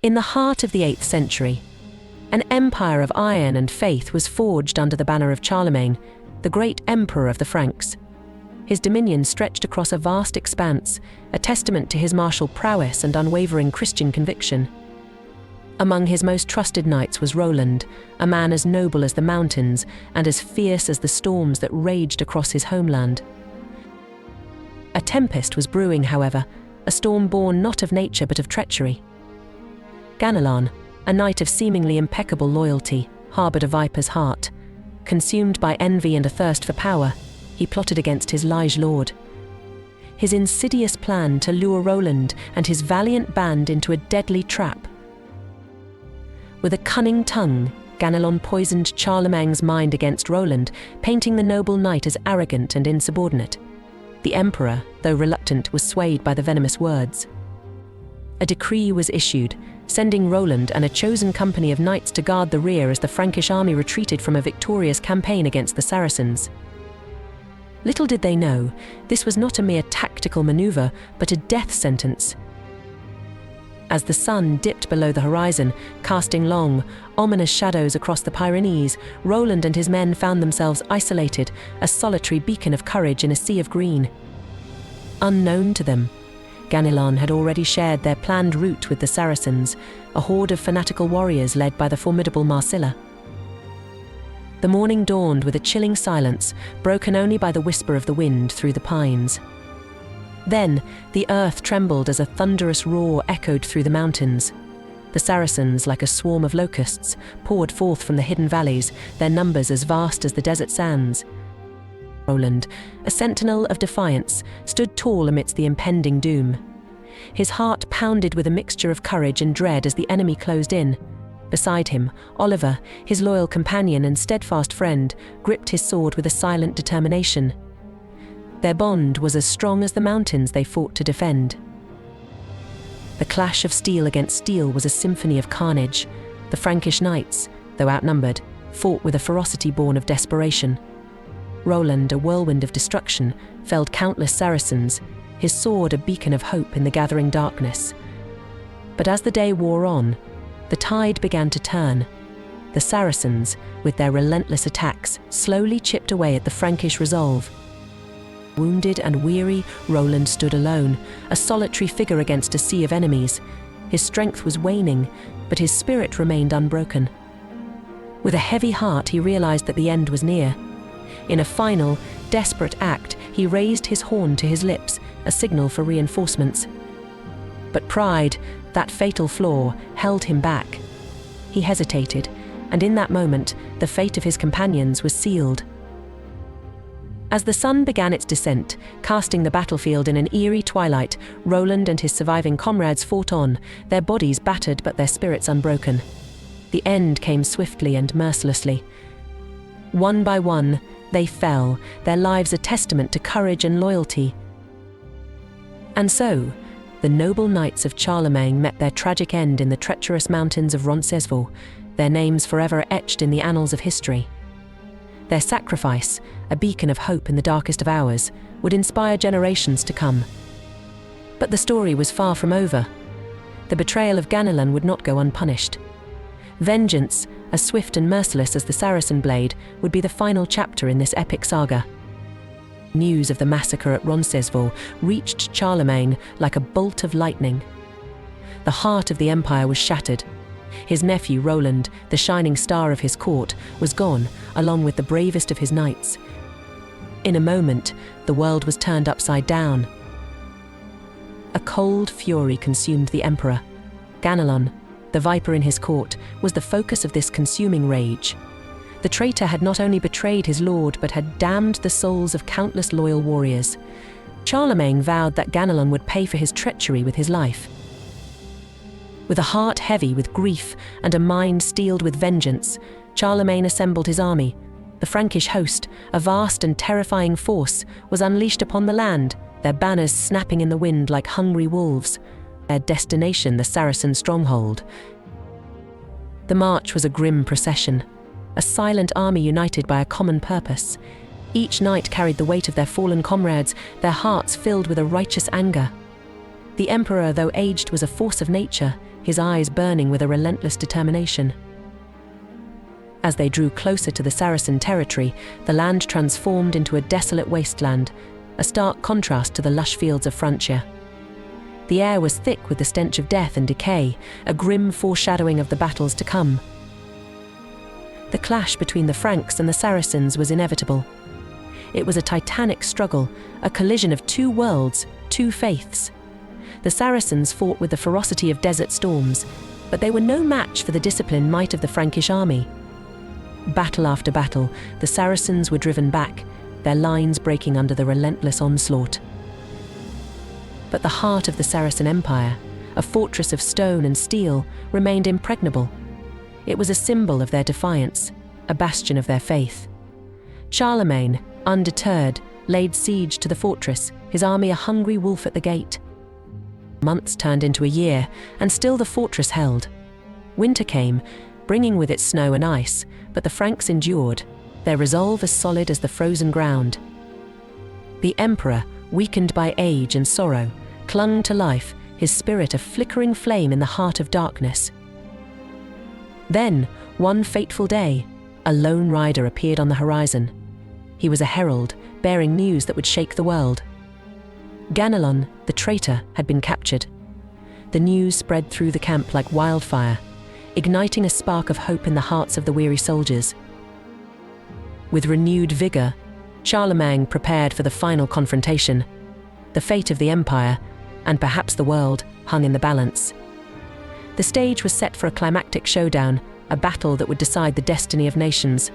In the heart of the 8th century, an empire of iron and faith was forged under the banner of Charlemagne, the great emperor of the Franks. His dominion stretched across a vast expanse, a testament to his martial prowess and unwavering Christian conviction. Among his most trusted knights was Roland, a man as noble as the mountains and as fierce as the storms that raged across his homeland. A tempest was brewing, however, a storm born not of nature but of treachery. Ganelon, a knight of seemingly impeccable loyalty, harbored a viper's heart. Consumed by envy and a thirst for power, he plotted against his liege lord. His insidious plan to lure Roland and his valiant band into a deadly trap. With a cunning tongue, Ganelon poisoned Charlemagne's mind against Roland, painting the noble knight as arrogant and insubordinate. The emperor, though reluctant, was swayed by the venomous words. A decree was issued, sending Roland and a chosen company of knights to guard the rear as the Frankish army retreated from a victorious campaign against the Saracens. Little did they know, this was not a mere tactical maneuver, but a death sentence. As the sun dipped below the horizon, casting long, ominous shadows across the Pyrenees, Roland and his men found themselves isolated, a solitary beacon of courage in a sea of green. Unknown to them, Ganelon had already shared their planned route with the Saracens, a horde of fanatical warriors led by the formidable Marsila. The morning dawned with a chilling silence, broken only by the whisper of the wind through the pines. Then, the earth trembled as a thunderous roar echoed through the mountains. The Saracens, like a swarm of locusts, poured forth from the hidden valleys, their numbers as vast as the desert sands. Roland, a sentinel of defiance, stood tall amidst the impending doom. His heart pounded with a mixture of courage and dread as the enemy closed in. Beside him, Oliver, his loyal companion and steadfast friend, gripped his sword with a silent determination. Their bond was as strong as the mountains they fought to defend. The clash of steel against steel was a symphony of carnage. The Frankish knights, though outnumbered, fought with a ferocity born of desperation. Roland, a whirlwind of destruction, felled countless Saracens, his sword a beacon of hope in the gathering darkness. But as the day wore on, the tide began to turn. The Saracens, with their relentless attacks, slowly chipped away at the Frankish resolve. Wounded and weary, Roland stood alone, a solitary figure against a sea of enemies. His strength was waning, but his spirit remained unbroken. With a heavy heart, he realized that the end was near. In a final, desperate act, he raised his horn to his lips, a signal for reinforcements. But pride, that fatal flaw, held him back. He hesitated, and in that moment, the fate of his companions was sealed. As the sun began its descent, casting the battlefield in an eerie twilight, Roland and his surviving comrades fought on, their bodies battered but their spirits unbroken. The end came swiftly and mercilessly. One by one, they fell, their lives a testament to courage and loyalty. And so, the noble knights of Charlemagne met their tragic end in the treacherous mountains of Roncesvaux, their names forever etched in the annals of history. Their sacrifice, a beacon of hope in the darkest of hours, would inspire generations to come. But the story was far from over. The betrayal of Ganelon would not go unpunished. Vengeance, as swift and merciless as the Saracen blade, would be the final chapter in this epic saga. News of the massacre at Roncesvaux reached Charlemagne like a bolt of lightning. The heart of the empire was shattered. His nephew Roland, the shining star of his court, was gone, along with the bravest of his knights. In a moment, the world was turned upside down. A cold fury consumed the emperor. Ganelon, the viper in his court, was the focus of this consuming rage. The traitor had not only betrayed his lord, but had damned the souls of countless loyal warriors. Charlemagne vowed that Ganelon would pay for his treachery with his life. With a heart heavy with grief and a mind steeled with vengeance, Charlemagne assembled his army. The Frankish host, a vast and terrifying force, was unleashed upon the land, their banners snapping in the wind like hungry wolves. Their destination, the Saracen stronghold. The march was a grim procession, a silent army united by a common purpose. Each knight carried the weight of their fallen comrades, their hearts filled with a righteous anger. The emperor, though aged, was a force of nature, his eyes burning with a relentless determination. As they drew closer to the Saracen territory, the land transformed into a desolate wasteland, a stark contrast to the lush fields of Francia. The air was thick with the stench of death and decay, a grim foreshadowing of the battles to come. The clash between the Franks and the Saracens was inevitable. It was a titanic struggle, a collision of two worlds, two faiths. The Saracens fought with the ferocity of desert storms, but they were no match for the disciplined might of the Frankish army. Battle after battle, the Saracens were driven back, their lines breaking under the relentless onslaught. But the heart of the Saracen Empire, a fortress of stone and steel, remained impregnable. It was a symbol of their defiance, a bastion of their faith. Charlemagne, undeterred, laid siege to the fortress, his army a hungry wolf at the gate. Months turned into a year, and still the fortress held. Winter came, bringing with it snow and ice, but the Franks endured, their resolve as solid as the frozen ground. The emperor, weakened by age and sorrow, clung to life, his spirit a flickering flame in the heart of darkness. Then, one fateful day, a lone rider appeared on the horizon. He was a herald, bearing news that would shake the world. Ganelon, the traitor, had been captured. The news spread through the camp like wildfire, igniting a spark of hope in the hearts of the weary soldiers. With renewed vigor, Charlemagne prepared for the final confrontation. The fate of the empire, and perhaps the world, hung in the balance. The stage was set for a climactic showdown, a battle that would decide the destiny of nations.